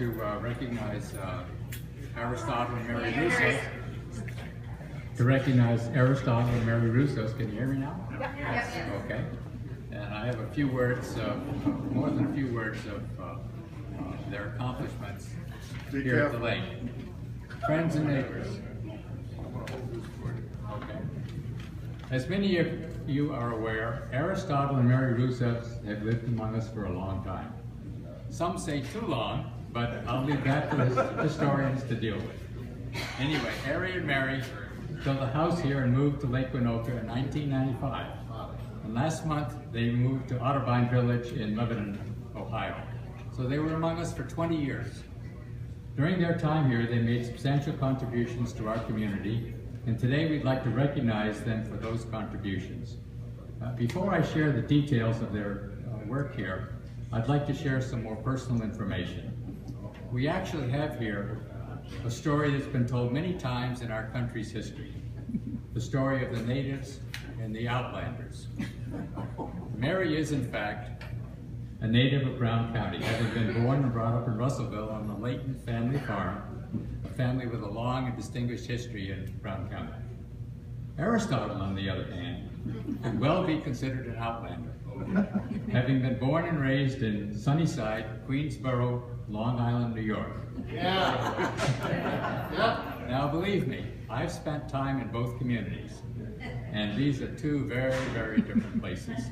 to recognize Aristotle and Mary Rousseau. To recognize Aristotle and Mary Rousseau. Can you hear me now? Yes. Okay. And I have a few words, more than a few words of their accomplishments here at the lake. Friends and neighbors. Okay. As many of you are aware, Aristotle and Mary Rousseau have lived among us for a long time. Some say too long, but I'll leave that to the historians to deal with. Anyway, Ari and Mary built a house here and moved to Lake Waynoka in 1995. And last month, they moved to Otterbein Village in Lebanon, Ohio. So they were among us for 20 years. During their time here, they made substantial contributions to our community, and today we'd like to recognize them for those contributions. Before I share the details of their work here, I'd like to share some more personal information. We actually have here a story that's been told many times in our country's history, the story of the natives and the outlanders. Mary is, in fact, a native of Brown County, having been born and brought up in Russellville on the Layton family farm, a family with a long and distinguished history in Brown County. Aristotle, on the other hand, could well be considered an outlander, having been born and raised in Sunnyside, Queensboro, Long Island, New York. Yeah. Now, believe me, I've spent time in both communities, and these are two very, very different places.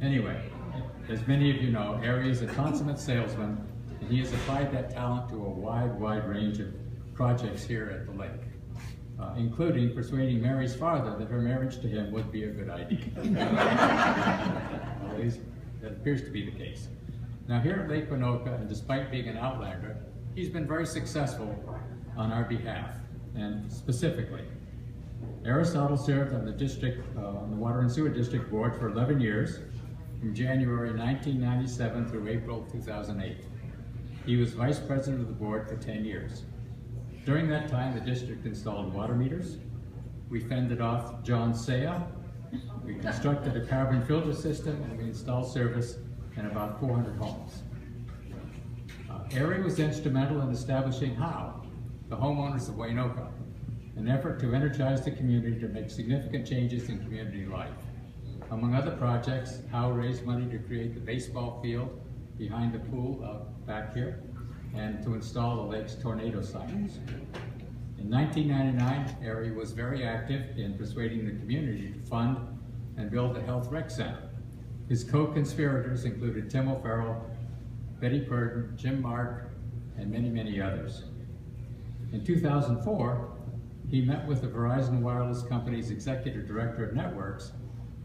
Anyway, as many of you know, Ari is a consummate salesman, and he has applied that talent to a wide range of projects here at the lake, including persuading Mary's father that her marriage to him would be a good idea. At least that appears to be the case. Now here at Lake Waynoka, and despite being an outlander, he's been very successful on our behalf, and specifically, Aristotle served on the Water and Sewer District Board for 11 years, from January 1997 through April 2008. He was vice president of the board for 10 years. During that time, the district installed water meters. We fended off John Saya. We constructed a carbon filter system, and we installed service in about 400 homes. Ari was instrumental in establishing HOW, the homeowners of Waynoka, an effort to energize the community to make significant changes in community life. Among other projects, HOW raised money to create the baseball field behind the pool back here, and to install the lake's tornado sirens. In 1999, Ari was very active in persuading the community to fund and build a health rec center. His co-conspirators included Tim O'Farrell, Betty Purdon, Jim Mark, and many others. In 2004, he met with the Verizon Wireless Company's executive director of networks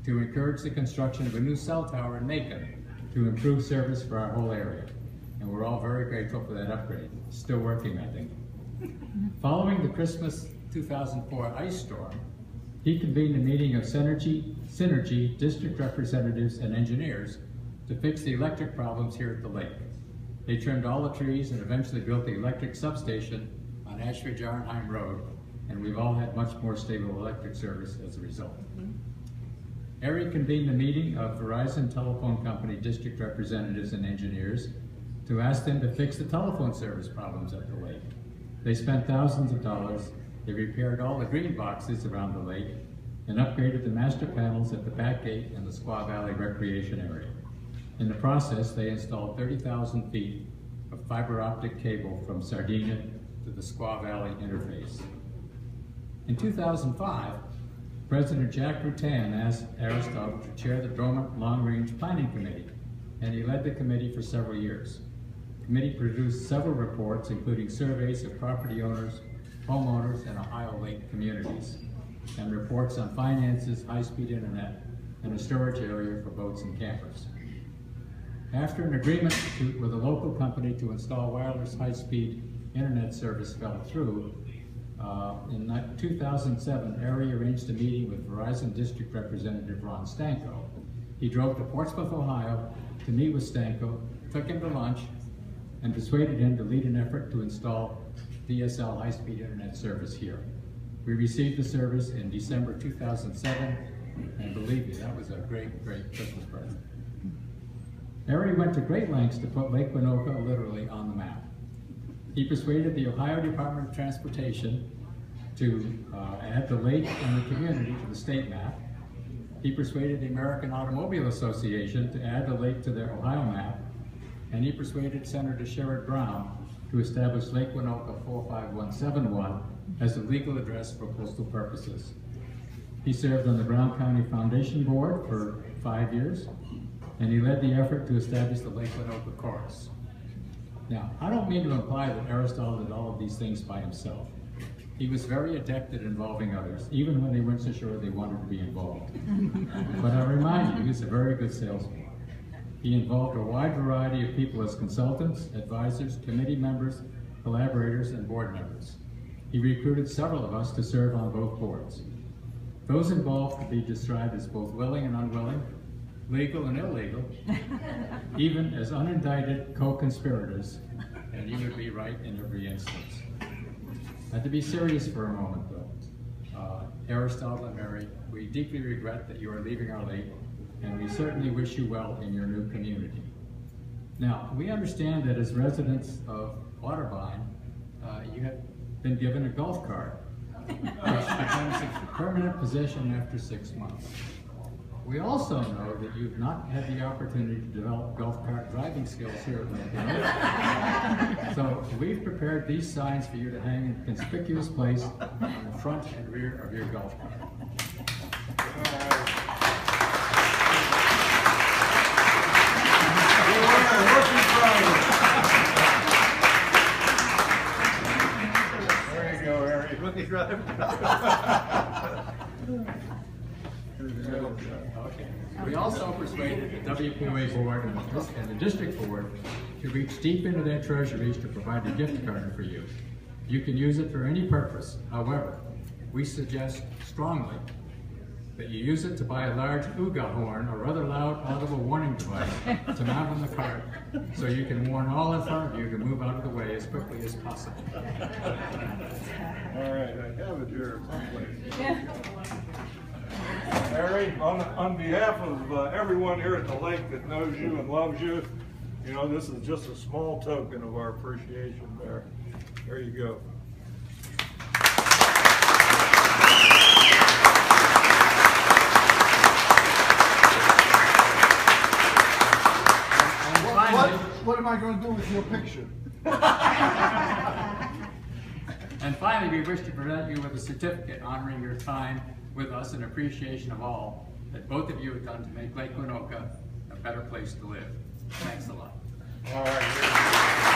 to encourage the construction of a new cell tower in Macon to improve service for our whole area. And we're all very grateful for that upgrade. It's still working, I think. Following the Christmas 2004 ice storm, he convened a meeting of Synergy district representatives and engineers to fix the electric problems here at the lake. They trimmed all the trees and eventually built the electric substation on Ashford-Jarnheim Road, and we've all had much more stable electric service as a result. Ari convened a meeting of Verizon Telephone Company district representatives and engineers to ask them to fix the telephone service problems at the lake. They spent thousands of dollars. They repaired all the green boxes around the lake and upgraded the master panels at the back gate and the Squaw Valley recreation area. In the process, they installed 30,000 feet of fiber optic cable from Sardinia to the Squaw Valley interface. In 2005, President Jack Rutan asked Aristotle to chair the dormant long-range planning committee, and he led the committee for several years. The committee produced several reports, including surveys of property owners, homeowners, and Ohio Lake communities, and reports on finances, high-speed internet, and a storage area for boats and campers. After an agreement with a local company to install wireless high-speed internet service fell through, in 2007, Ari arranged a meeting with Verizon District Representative Ron Stanko. He drove to Portsmouth, Ohio to meet with Stanko, took him to lunch, and persuaded him to lead an effort to install DSL high-speed internet service here. We received the service in December 2007, and believe me, that was a great Christmas present. Ari went to great lengths to put Lake Waynoka literally on the map. He persuaded the Ohio Department of Transportation to add the lake and the community to the state map. He persuaded the American Automobile Association to add the lake to their Ohio map, and he persuaded Senator Sherrod Brown to establish Lake Waynoka 45171 as a legal address for coastal purposes. He served on the Brown County Foundation Board for 5 years, and he led the effort to establish the Lake Waynoka Chorus. Now, I don't mean to imply that Aristotle did all of these things by himself. He was very adept at involving others, even when they weren't so sure they wanted to be involved. But I remind you, he's a very good salesman. He involved a wide variety of people as consultants, advisors, committee members, collaborators, and board members. He recruited several of us to serve on both boards. Those involved could be described as both willing and unwilling, legal and illegal, even as unindicted co-conspirators, and you would be right in every instance. And to be serious for a moment though, Aristotle and Mary, we deeply regret that you are leaving our lake, and we certainly wish you well in your new community. Now, we understand that as residents of Watervine, you have been given a golf cart, which becomes a permanent possession after 6 months. We also know that you've not had the opportunity to develop golf cart driving skills here at Waynoka. So we've prepared these signs for you to hang in a conspicuous place on the front and rear of your golf cart. There you go, Harry. Rookie drive. Okay. We also persuaded the WPOA board and the district board to reach deep into their treasuries to provide a gift card for you. You can use it for any purpose. However, we suggest strongly that you use it to buy a large ooga horn or other loud audible warning device to mount on the cart so you can warn all in front of you to move out of the way as quickly as possible. All right, I have it here someplace. Harry, on behalf of everyone here at the lake that knows you and loves you, you know, this is just a small token of our appreciation there. There you go. What am I going to do with your picture? And finally, we wish to present you with a certificate honoring your time with us in appreciation of all that both of you have done to make Lake Waynoka a better place to live. Thanks a lot. All right.